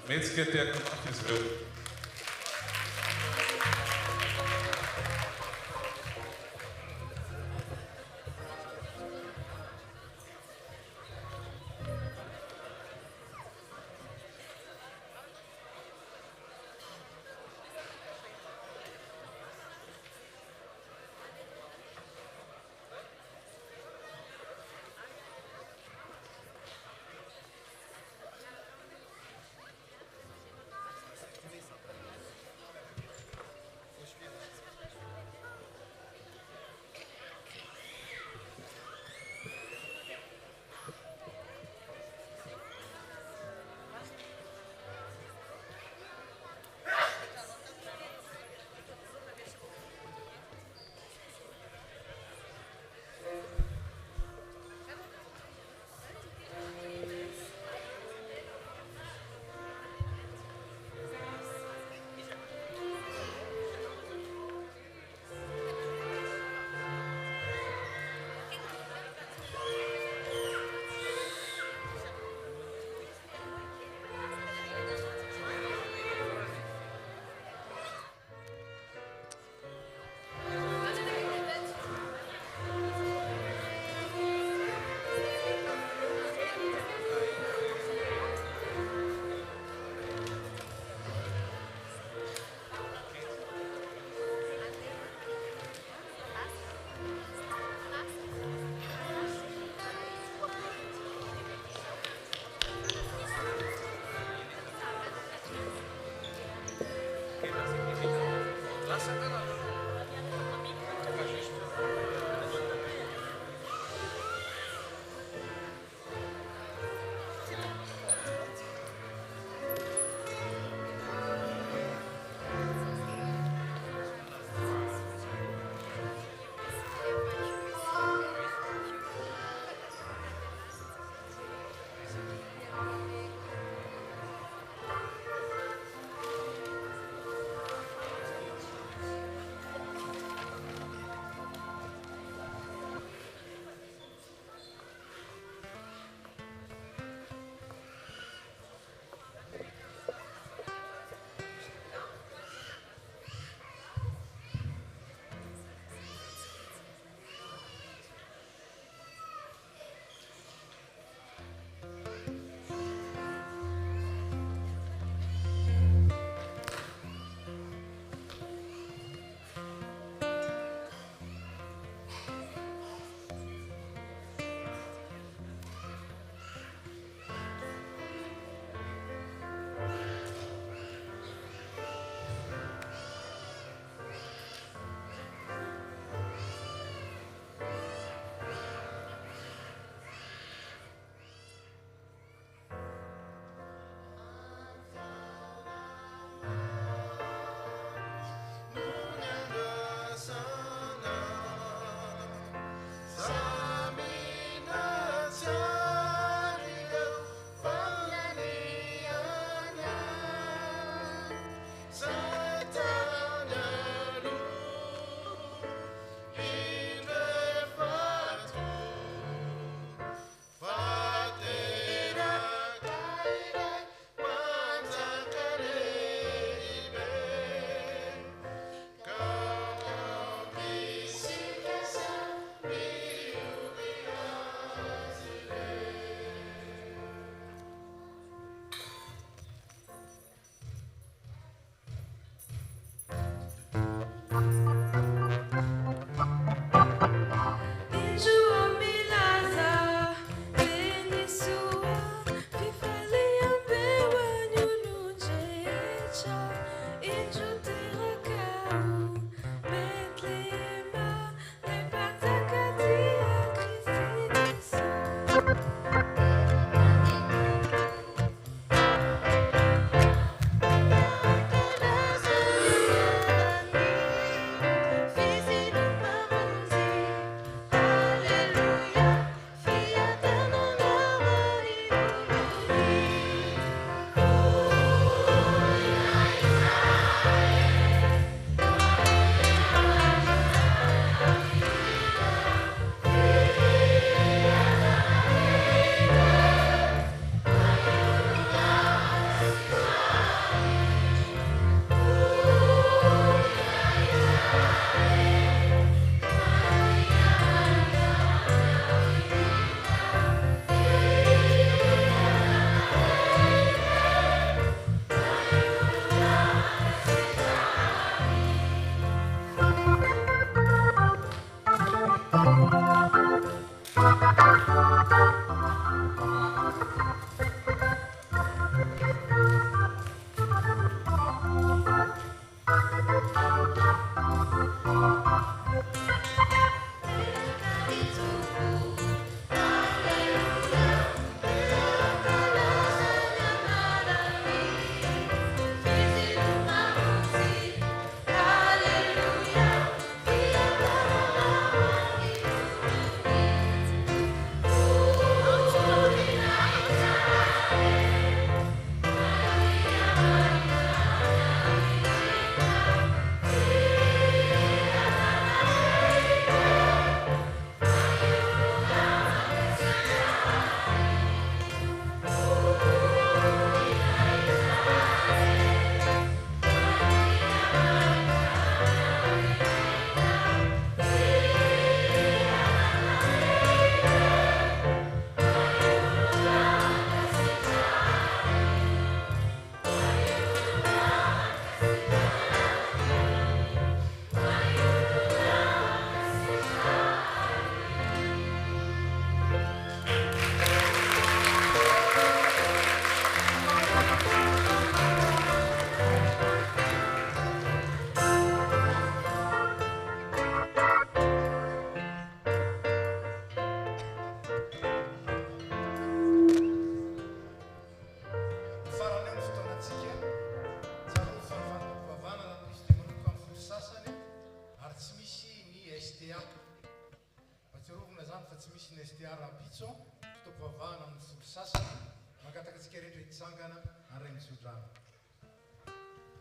[SPEAKER 4] metsika teako mafy izy ireo.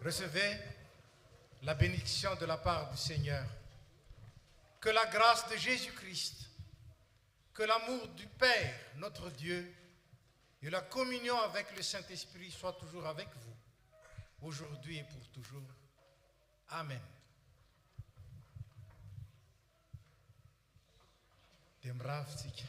[SPEAKER 1] Recevez la bénédiction de la part du Seigneur. Que la grâce de Jésus-Christ, que l'amour du Père, notre Dieu, et la communion avec le Saint-Esprit soient toujours avec vous, aujourd'hui et pour toujours. Amen. Dem Ravsik.